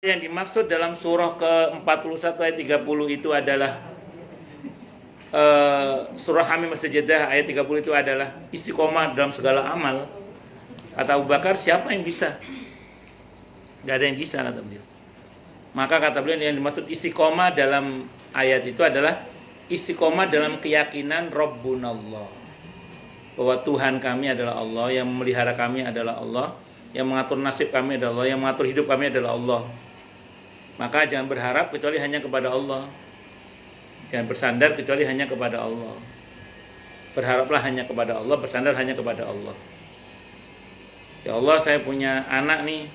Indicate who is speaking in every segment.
Speaker 1: Yang dimaksud dalam surah ke-41 ayat 30 itu adalah surah Hamim As-Sajdah ayat 30 itu adalah istiqomah dalam segala amal. Kata Abu Bakar, siapa yang bisa? Gak ada yang bisa, kata beliau. Maka kata beliau yang dimaksud istiqomah dalam ayat itu adalah istiqomah dalam keyakinan Rabbunallah, bahwa Tuhan kami adalah Allah, yang memelihara kami adalah Allah, yang mengatur nasib kami adalah Allah, yang mengatur hidup kami adalah Allah. Maka jangan berharap kecuali hanya kepada Allah. Jangan bersandar kecuali hanya kepada Allah. Berharaplah hanya kepada Allah, bersandar hanya kepada Allah. Ya Allah, saya punya anak nih,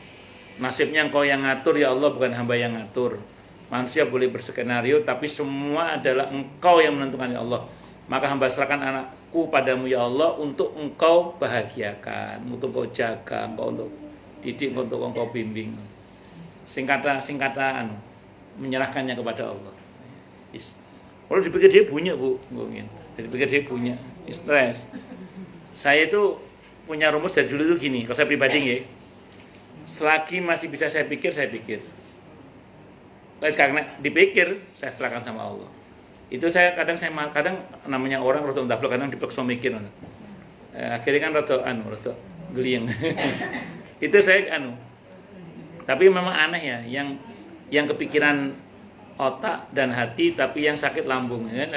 Speaker 1: nasibnya Engkau yang ngatur ya Allah, bukan hamba yang ngatur. Manusia boleh berskenario, tapi semua adalah Engkau yang menentukan ya Allah. Maka hamba serahkan anakku padamu ya Allah, untuk Engkau bahagiakan, untuk Engkau jaga, Engkau untuk didik, untuk Engkau bimbing. Singkata menyerahkannya kepada Allah. Kalau dipikir dia punya bu, dipikir dia punya, stres. Saya itu punya rumus dari dulu itu gini, kalau saya pribadi ya, selagi masih bisa saya pikir, saya pikir. Karena dipikir, saya serahkan sama Allah. Itu saya kadang namanya orang roto ndablok, kadang dipaksa mikir. Akhirnya kan roto geliang. Itu saya Tapi memang aneh ya, yang kepikiran otak dan hati, tapi yang sakit lambung, ya.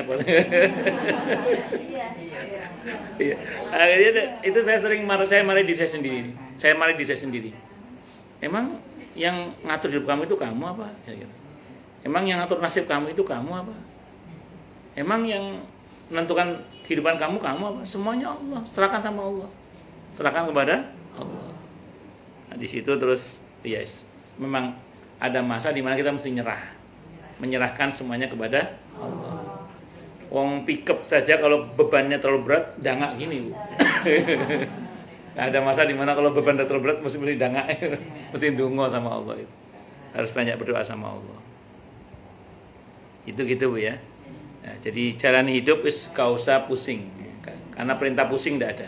Speaker 1: Akhirnya itu saya sering marah diri saya sendiri. Saya marah diri saya sendiri. Emang yang ngatur hidup kamu itu kamu apa? Emang yang ngatur nasib kamu itu kamu apa? Emang yang menentukan kehidupan kamu apa? Semuanya Allah. Serahkan sama Allah. Serahkan kepada Allah. Nah, di situ terus, yes, memang ada masa di mana kita mesti menyerahkan semuanya kepada Allah. Wong pickup saja kalau bebannya terlalu berat, dangak gini bu. Ada masa di mana kalau beban terlalu berat mesti dangak, mesti ndonga sama Allah itu. Harus banyak berdoa sama Allah. Itu gitu bu ya. Nah, jadi jalani hidup gak usah pusing, karena perintah pusing tidak ada.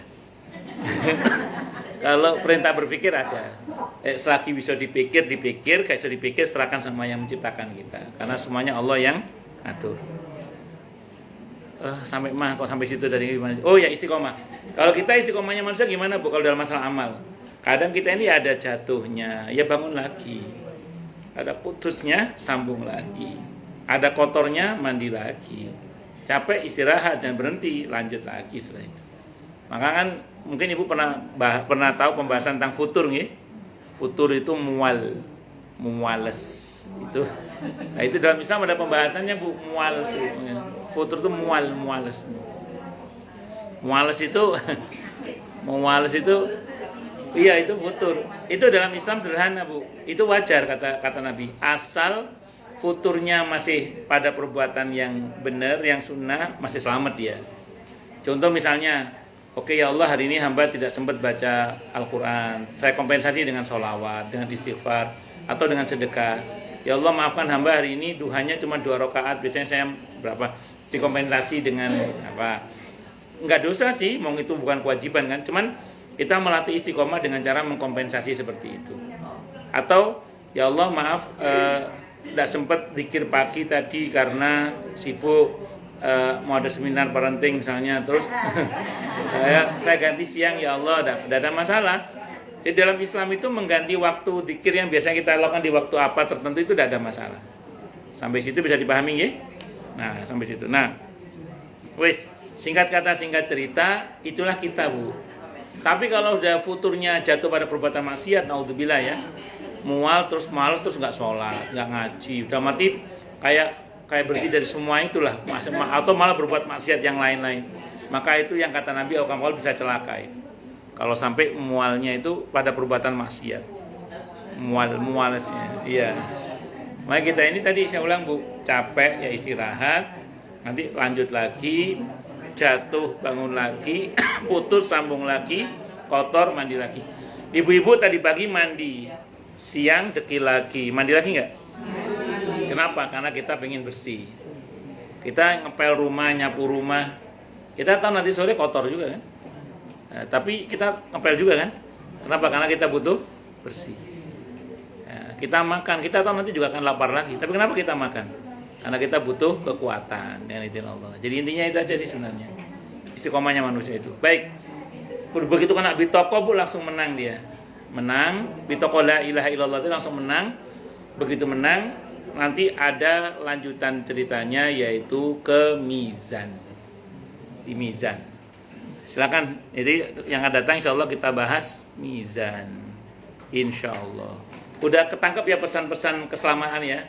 Speaker 1: Kalau perintah berpikir ada. Selagi bisa dipikir, kayak bisa dipikir, serahkan sama yang menciptakan kita. Karena semuanya Allah yang atur. Kok sampai situ dari gimana? Oh ya, istiqomah. Kalau kita istiqomahnya manusia gimana bu? Kalau dalam masalah amal, kadang kita ini ada jatuhnya, ya bangun lagi. Ada putusnya, sambung lagi. Ada kotornya, mandi lagi. Capek, istirahat, jangan berhenti, lanjut lagi setelah itu. Maka kan mungkin ibu pernah tahu pembahasan tentang futur nih. Futur itu muwales itu. Nah, itu dalam Islam ada pembahasannya bu, muwales. Futur itu muwales. Muwales itu iya, itu futur. Itu dalam Islam sederhana bu. Itu wajar kata Nabi. Asal futurnya masih pada perbuatan yang benar, yang sunnah, masih selamat dia. Contoh misalnya, oke ya Allah, hari ini hamba tidak sempat baca Al-Quran, saya kompensasi dengan sholawat, dengan istighfar, atau dengan sedekah. Ya Allah, maafkan hamba hari ini duhanya cuma 2 rakaat, biasanya saya berapa, dikompensasi dengan apa. Enggak dosa sih, mau itu bukan kewajiban kan, cuman kita melatih istiqomah dengan cara mengkompensasi seperti itu. Atau ya Allah maaf, tidak sempat zikir pagi tadi karena sibuk, mau ada seminar parenting misalnya, terus saya ganti siang ya Allah, tidak ada masalah. Jadi dalam Islam itu mengganti waktu zikir yang biasanya kita lakukan di waktu apa tertentu itu tidak ada masalah. Sampai situ bisa dipahami ya? Nah, sampai situ. Nah, wis, singkat kata singkat cerita, itulah kita bu. Tapi kalau udah futurnya jatuh pada perbuatan maksiat, naudzubillah ya, mual terus males terus nggak sholat, nggak ngaji, udah mati kayak berhenti dari semua itulah, atau malah berbuat maksiat yang lain-lain. Maka itu yang kata Nabi, awal bisa celaka itu. Kalau sampai mualnya itu pada perbuatan maksiat, mualesnya, iya. Maka kita ini tadi saya ulang bu, capek ya istirahat, nanti lanjut lagi, jatuh bangun lagi, putus sambung lagi, kotor mandi lagi. Ibu-ibu tadi pagi mandi, siang dekil lagi, mandi lagi nggak? Kenapa? Karena kita pengen bersih. Kita ngepel rumah, nyapu rumah. Kita tahu nanti sore kotor juga kan? Tapi kita ngepel juga kan? Kenapa? Karena kita butuh bersih. kita makan, kita tahu nanti juga akan lapar lagi. Tapi kenapa kita makan? Karena kita butuh kekuatan dengan izin Allah. Jadi intinya itu aja sih sebenarnya. Istiqomahnya manusia itu. Baik. Begitu kena bitoko bu langsung menang dia. Menang, bitoko la ilaha illallah itu langsung menang. Begitu menang, nanti ada lanjutan ceritanya yaitu ke mizan. Di mizan. Silakan. Jadi yang akan datang insya Allah kita bahas mizan. Insya Allah. Udah ketangkep ya pesan-pesan keselamatan ya.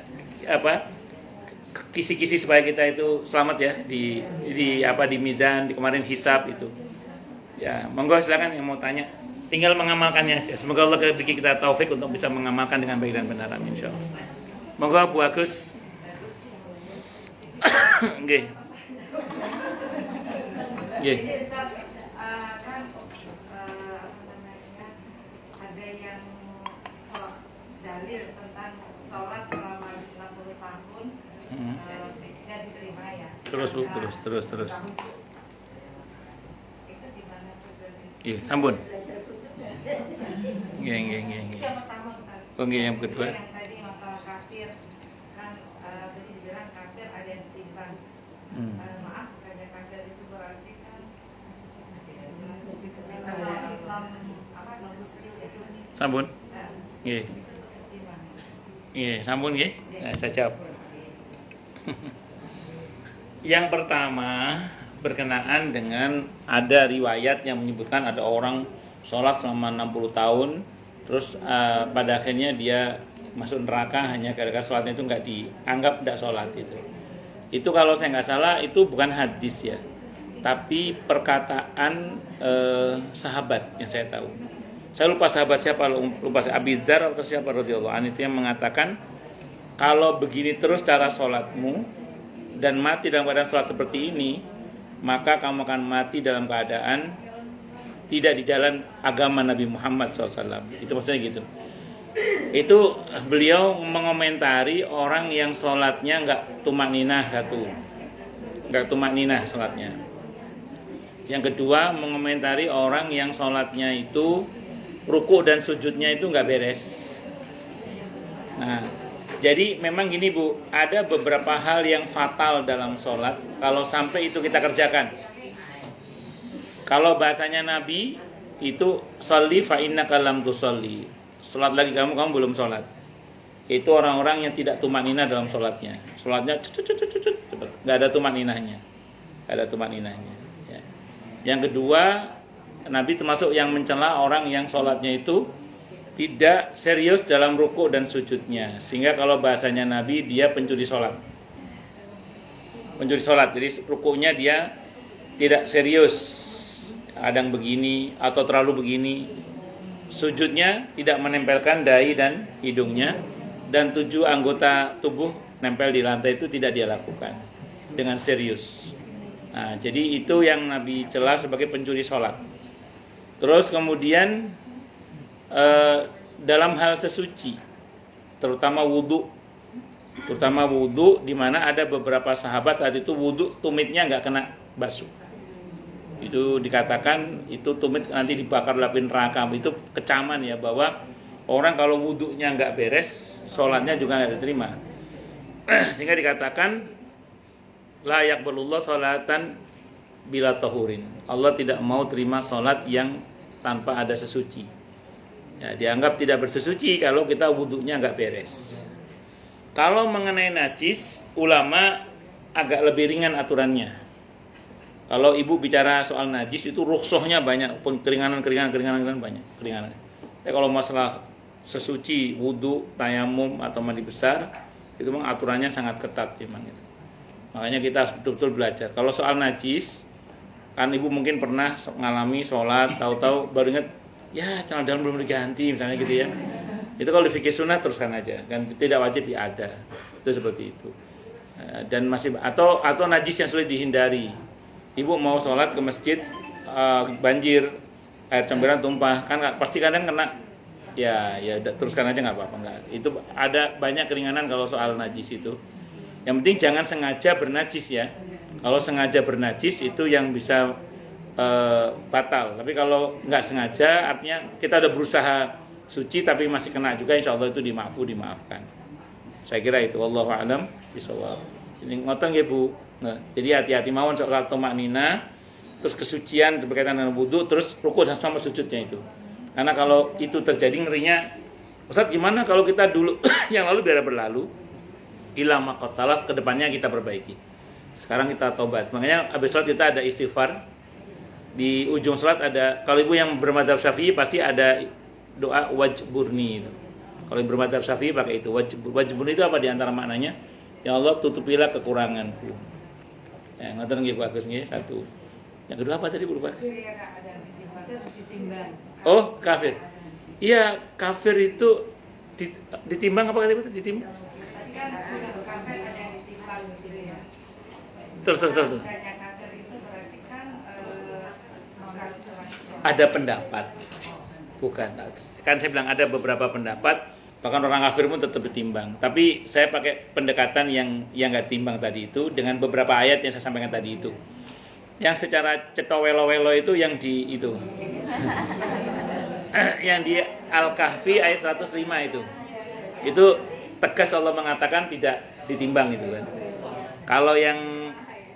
Speaker 1: Kisi-kisi supaya kita itu selamat ya di mizan, di kemarin hisab itu. Ya, monggo silakan yang mau tanya. Tinggal mengamalkannya aja. Semoga Allah beri kita taufik untuk bisa mengamalkan dengan baik dan benar. Amin insyaallah. Monggo Bu Agus. Nggih. Nggih.
Speaker 2: Jadi Ustaz, kan ada yang dalil tentang sholat selama 60 tahun tidak diterima ya.
Speaker 1: Terus Bu, terus.
Speaker 2: Itu gimana sebenarnya?
Speaker 1: Iya, sambun. Nggih.
Speaker 2: Itu yang pertama Ustaz.
Speaker 1: Oh, nggih, yang kedua.
Speaker 2: Yang tadi masalah kafir kan tadi dibilang kafir ada yang ditimbang. Maaf, karena kafir itu berarti kan non muslim ya.
Speaker 1: Sambun. Nggih. Iya, sambun nggih. Nah, saya jawab. Yang pertama berkenaan dengan ada riwayat yang menyebutkan ada orang sholat selama 60 tahun terus pada akhirnya dia masuk neraka hanya gara-gara sholatnya itu nggak dianggap tidak sholat itu kalau saya nggak salah itu bukan hadis ya tapi perkataan sahabat yang saya tahu. Saya lupa sahabat siapa, lupa Abi Dzar atau siapa radhiyallahu anhu itu yang mengatakan kalau begini terus cara sholatmu dan mati dalam keadaan sholat seperti ini, maka kamu akan mati dalam keadaan tidak di jalan agama Nabi Muhammad SAW. Itu maksudnya gitu. Itu beliau mengomentari orang yang sholatnya nggak tumakninah satu, nggak tumakninah sholatnya. Yang kedua mengomentari orang yang sholatnya itu ruku dan sujudnya itu nggak beres. Nah, jadi memang gini Bu, ada beberapa hal yang fatal dalam sholat kalau sampai itu kita kerjakan. Kalau bahasanya Nabi itu sholli fa innaka lam tusolli. Sholat lagi kamu belum sholat. Itu orang-orang yang tidak tumakninah dalam sholatnya. Sholatnya nggak ada tumakninahnya, nggak ada tumakninahnya. Ya. Yang kedua, Nabi termasuk yang mencela orang yang sholatnya itu tidak serius dalam ruku dan sujudnya, sehingga kalau bahasanya Nabi dia pencuri sholat. Jadi rukunya dia tidak serius, kadang begini atau terlalu begini. Sujudnya tidak menempelkan dahi dan hidungnya, dan 7 anggota tubuh nempel di lantai itu tidak dia lakukan dengan serius. Nah, jadi itu yang Nabi cela sebagai pencuri sholat. Terus kemudian dalam hal sesuci, terutama wudhu di mana ada beberapa sahabat saat itu wudhu tumitnya nggak kena basuh. Itu dikatakan itu tumit nanti dibakar di api neraka. Itu kecaman ya bahwa orang kalau wudhunya nggak beres, sholatnya juga nggak diterima. Sehingga dikatakan la yaqbalullah sholatan bila tahurin. Allah tidak mau terima sholat yang tanpa ada sesuci. Ya, dianggap tidak bersesuci kalau kita wudhunya nggak beres. Kalau mengenai najis, ulama agak lebih ringan aturannya. Kalau ibu bicara soal najis itu rukhsahnya banyak, keringanan banyak keringanan. Tapi kalau masalah sesuci, wudhu, tayamum atau mandi besar, itu memang aturannya sangat ketat memang itu. Makanya kita harus betul-betul belajar. Kalau soal najis, kan ibu mungkin pernah mengalami sholat, tahu-tahu baru ingat, ya celana dalam belum diganti misalnya gitu ya. Itu kalau di fikih sunnah teruskan aja, kan tidak wajib ada. Itu seperti itu. Dan masih atau najis yang sulit dihindari. Ibu mau sholat ke masjid, banjir, air campuran tumpah, kan pasti kadang kena. Ya teruskan aja nggak apa-apa nggak. Itu ada banyak keringanan kalau soal najis itu. Yang penting jangan sengaja bernajis ya. Kalau sengaja bernajis itu yang bisa batal. Tapi kalau nggak sengaja, artinya kita udah berusaha suci tapi masih kena juga, insya Allah itu dimaafkan. Saya kira itu, wallahu a'lam bishawab. Ini ngoten nggih Bu. Nah, jadi hati-hati mawon soal tumaknina, terus kesucian berkaitan dengan wudu, terus rukuk sama sujudnya itu. Karena kalau itu terjadi ngerinya, Ustaz gimana kalau kita dulu yang lalu biar berlalu, ila maqad salaf, kedepannya kita perbaiki. Sekarang kita tobat. Makanya habis salat kita ada istighfar. Di ujung salat ada, kalau ibu yang bermadzhab Syafi'i pasti ada doa wajburni itu. Kalau yang bermadzhab Syafi'i pakai itu. Wajburni itu apa di antara maknanya? Ya Allah, tutupilah kekuranganku. Ya, ngoten nggih Bu Agus nggih, satu. Yang kedua apa tadi Bu lupa? Oh, kafir. Iya, kafir itu ditimbang apa kata Ibu? Ditimbang.
Speaker 2: Tadi kan kafir ada yang ditimbang gitu ya.
Speaker 1: Terus.
Speaker 2: Kafir itu berarti kan
Speaker 1: Ada pendapat. Bukan. Kan saya bilang ada beberapa pendapat, bahkan orang kafir pun tetap ditimbang. Tapi saya pakai pendekatan yang nggak timbang tadi itu dengan beberapa ayat yang saya sampaikan tadi itu. Yang secara cetowelo-welo itu yang di itu. Yang di Al-Kahfi ayat 105 itu. Itu tegas Allah mengatakan tidak ditimbang itu kan. Kalau yang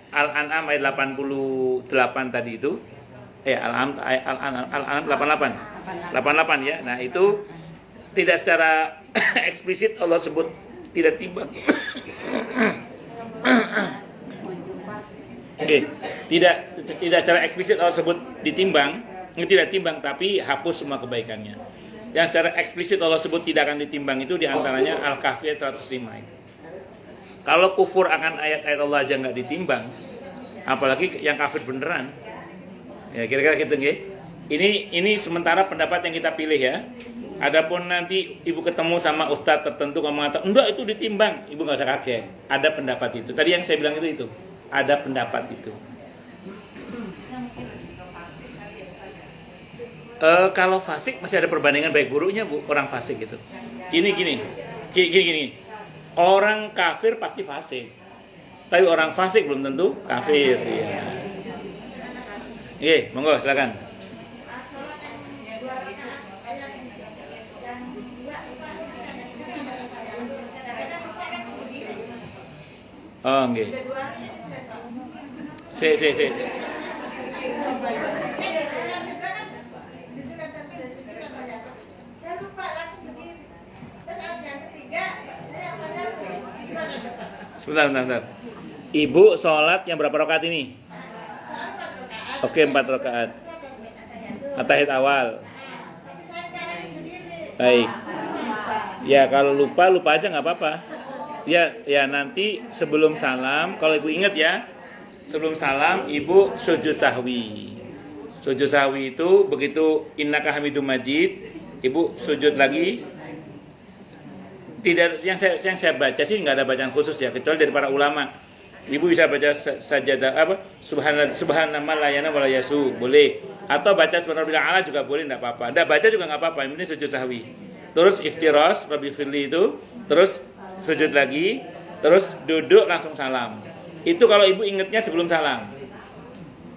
Speaker 1: Al-An'am ayat 88 tadi itu, Al-An'am 88 ya. Nah, itu tidak secara eksplisit Allah sebut tidak timbang. Oke, tidak secara eksplisit Allah sebut tidak timbang, tapi hapus semua kebaikannya. Yang secara eksplisit Allah sebut tidak akan ditimbang itu diantaranya Al-Kahfi 105 itu. Kalau kufur akan ayat-ayat Allah aja nggak ditimbang, apalagi yang kafir beneran. Ya kira-kira gitu nggih. Ini sementara pendapat yang kita pilih ya. Adapun nanti ibu ketemu sama ustadz tertentu kamu mengatakan enggak itu ditimbang, ibu nggak usah kaget. Ada pendapat itu. Tadi yang saya bilang itu. Ada pendapat itu. Kalau fasik masih ada perbandingan baik buruknya Bu, orang fasik gitu. Gini. Orang kafir pasti fasik. Tapi orang fasik belum tentu kafir. Iya. Oke, monggo silakan. Oh, nggih. Si. Sebentar. Ibu sholat yang berapa rakaat ini? Oke, 4 rakaat. At-tahiyat awal. Baik. Ya, kalau lupa aja nggak apa-apa. Ya nanti sebelum salam, kalau ibu ingat ya, sebelum salam ibu sujud sahwi. Sujud sahwi itu begitu innaka hamidum majid, ibu sujud lagi. Tidak, yang saya baca sih nggak ada bacaan khusus ya, kecuali dari para ulama. Ibu bisa baca sajadah subhanallah la yana wala yasu, boleh. Atau baca subhanallah ala juga boleh, enggak apa-apa. Enggak baca juga enggak apa-apa, ini sujud sahwi. Terus iftiras rabbi firli itu, terus sujud lagi, terus duduk langsung salam. Itu kalau ibu ingatnya sebelum salam.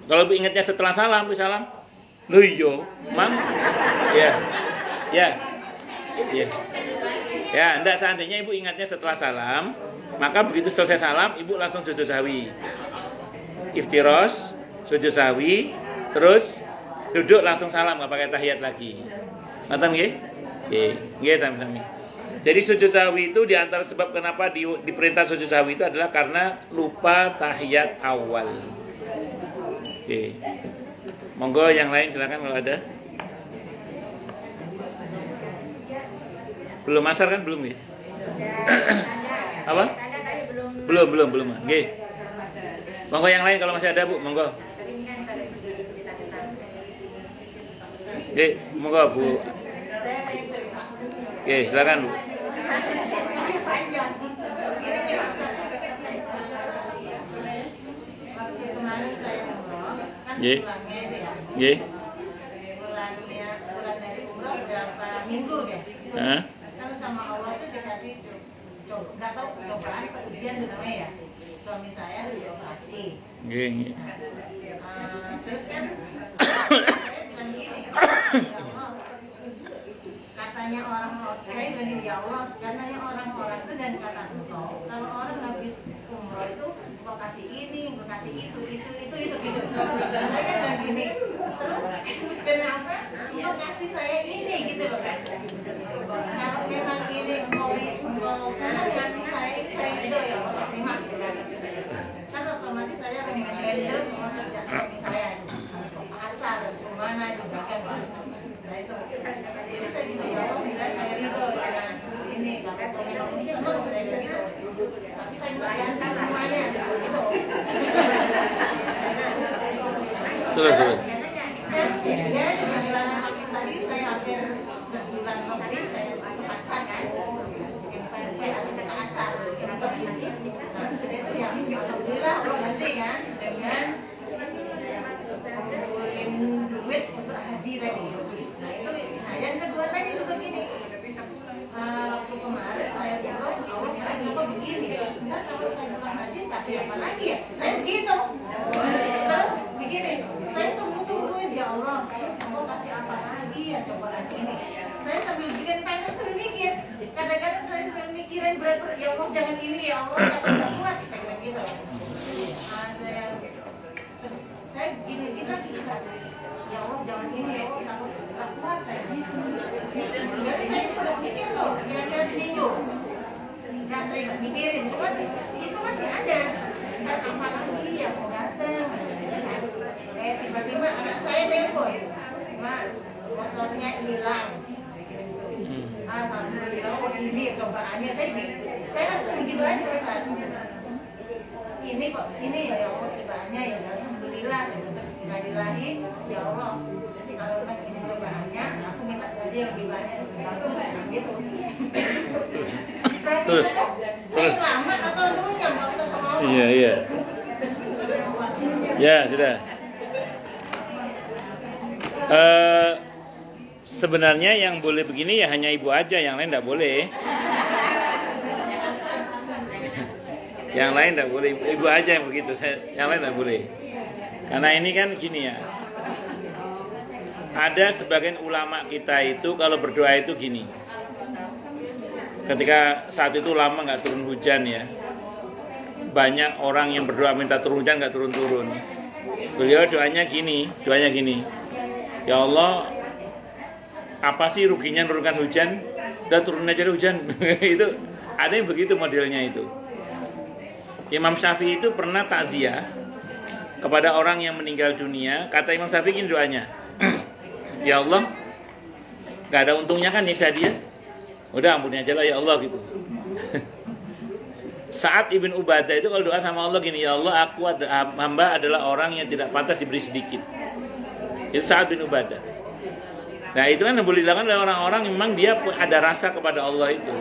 Speaker 1: Kalau ibu ingatnya setelah salam, salam. Loh iya, Mang. Ya. Ya, enggak, seandainya ibu ingatnya setelah salam, maka begitu selesai salam, ibu langsung sujud sahwi. Iftiros, sujud sahwi, terus duduk langsung salam, enggak pakai tahiyat lagi. Ngerti nggih? Nggih, sami-sami. Jadi sujud sahwi itu diantara sebab kenapa diperintah sujud sahwi itu adalah karena lupa tahiyat awal. Oke. Monggo yang lain silakan kalau ada. Belum asar kan belum ya? Apa? Belum. Nggih. Monggo yang lain kalau masih ada Bu, monggo. Nggih, monggo Bu. Oke, silakan Bu. Nggih. Nggih.
Speaker 2: Bulan dari umroh berapa minggu deh?
Speaker 1: Hah?
Speaker 2: Kan sama Allah itu dikasih nggak tahu cobaan atau ujian namanya ya. Suami saya dioperasi.
Speaker 1: Nggih.
Speaker 2: Terus kan saya bilang gini, nggak mau. Katanya
Speaker 3: katanya orang, saya bilang ya Allah, katanya orang-orang itu dan kata Allah, kalau orang habis umroh itu mau kasih ini, mau kasih itu gitu. Saya kan bilang gini, terus kenapa engkau kasih saya ini gitu loh kan? Kalau memang ini engkau senang ngasih saya ini, saya ridho ya Allah, terima gitu kan. Kan otomatis saya handle semua kerjaan saya, harus ke pasar, harus kemana, diberikan nah itu. Jadi saya bilang ya Allah, bila saya ridho dengan ini, kalau memang senang saya begitu. Tapi saya minta ganti semuanya gitu.
Speaker 1: Terus.
Speaker 3: Dan ya dengan jalan habis tadi saya hampir sebulan lebih saya ke pasar kan, bikin pempek atau ke pasar, bikin sudah itu ya alhamdulillah Allah ganti kan dengan kumpulin duit untuk haji tadi. Nah itu, nah yang kedua tadi juga gini. Waktu kemarin saya bilang Allah bilang coba begini, ntar kalau saya pulang haji kasih apa lagi ya? Saya begitu. Terus begini, saya tungguin ya Allah, kamu kasih apa lagi ya cobaan ini? Saya sambil bikin tanya sambil mikir. Kadang-kadang saya sambil mikirin berat ya Allah jangan ini ya Allah, tak kuat saya bilang gitu. Terus saya begini lagi ya Allah jangan ini ya Allah, takut tak kuat saya. Jadi saya itu gak mikir loh, kira-kira seminggu. Nah saya gak mikirin, cuman itu masih ada. Dan apa lagi yang mau datang? Tiba-tiba anak saya telepon, Mak, motornya hilang. Alhamdulillah, oh ini cobaannya. Saya langsung begitu aja Ustaz. Ini kok, ini ya Allah cobaannya ya. Alhamdulillah, Alhamdulillah, ya Allah. Kalau ini cobaannya, aku minta gaji yang lebih banyak, bagus gitu. Saya lama atau dulunya Pak Ustaz sama Allah?
Speaker 1: Iya. Ya, sudah. Sebenarnya yang boleh begini ya hanya ibu aja, yang lain tidak boleh. Yang lain tidak boleh, ibu aja yang begitu, yang lain tidak boleh. Karena ini kan gini ya, ada sebagian ulama kita itu kalau berdoa itu gini. Ketika saat itu lama nggak turun hujan ya, banyak orang yang berdoa minta turun hujan nggak turun-turun. Beliau doanya gini, ya Allah, apa sih ruginya menurunkan hujan? Udah turun aja hujan. Itu ada yang begitu modelnya itu. Imam Syafi'i itu pernah takziah kepada orang yang meninggal dunia. Kata Imam Syafi'i gini doanya, ya Allah, nggak ada untungnya kan nyiksa dia. Udah ampuni aja lah ya Allah gitu. Sa'ad ibn Ubadah itu kalau doa sama Allah gini, ya Allah, hamba adalah orang yang tidak pantas diberi sedikit. Itu Sa'ad bin Ubadah. Nah itu kan boleh dilakukan oleh orang-orang yang memang dia ada rasa kepada Allah itu.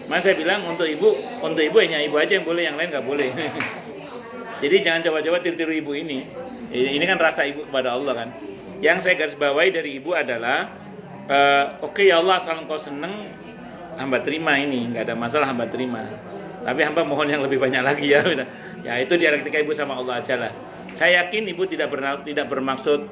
Speaker 1: Mas saya bilang untuk ibu hanya ibu aja yang boleh, yang lain nggak boleh. Jadi jangan coba-coba tiru-tiru ibu ini. Ini kan rasa ibu kepada Allah kan. Yang saya garis bawahi dari ibu adalah oke, ya Allah, asal engkau seneng, hamba terima ini, nggak ada masalah, hamba terima. Tapi hamba mohon yang lebih banyak lagi ya. Ya itu dialektika ibu sama Allah aja lah. Saya yakin ibu tidak bermaksud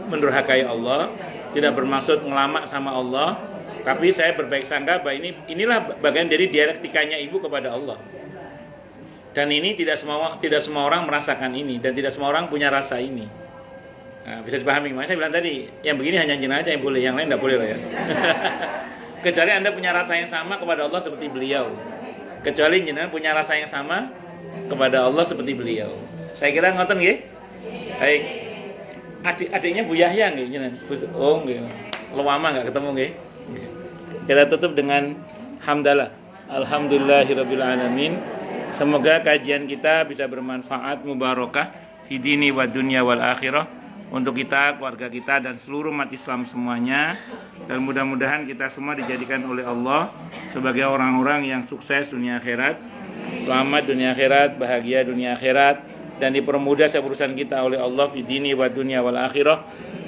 Speaker 1: mendurhakai Allah, tidak bermaksud ngelama sama Allah. Tapi saya berbaik sangka bahwa inilah bagian dari dialektikanya ibu kepada Allah. Dan ini tidak semua orang merasakan ini, dan tidak semua orang punya rasa ini. Nah, bisa dipahami. Makanya saya bilang tadi, yang begini hanya jenazah aja yang boleh, yang lain tidak boleh lah ya. Kecuali Anda punya rasa yang sama kepada Allah seperti beliau. Kecuali jenazah punya rasa yang sama kepada Allah seperti beliau. Saya kira ngoten nggih. Baik. Adiknya Bu Yahya nggih jenengan. Oh nggih. Lama enggak ketemu nggih. Kita tutup dengan hamdalah. Alhamdulillahirabbil alamin. Semoga kajian kita bisa bermanfaat, mubarakah fi dini wa dunya wal akhirah untuk kita, keluarga kita dan seluruh umat Islam semuanya. Dan mudah-mudahan kita semua dijadikan oleh Allah sebagai orang-orang yang sukses dunia akhirat, selamat dunia akhirat, bahagia dunia akhirat, dan dipermudah setiap urusan kita oleh Allah fi dini wa dunya wal akhirah.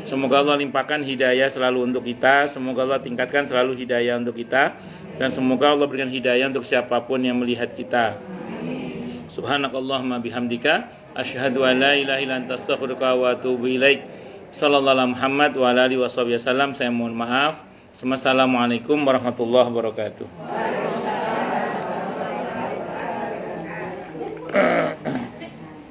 Speaker 1: Semoga Allah limpahkan hidayah selalu untuk kita, semoga Allah tingkatkan selalu hidayah untuk kita, dan semoga Allah berikan hidayah untuk siapapun yang melihat kita. Subhanakallahumma bihamdika asyhadu an la ilaha illa anta astaghfiruka wa atubu ilaik. Sallallahu alaihi Muhammad wa ala alihi wasallam. Saya mohon maaf. Assalamualaikum warahmatullahi wabarakatuh.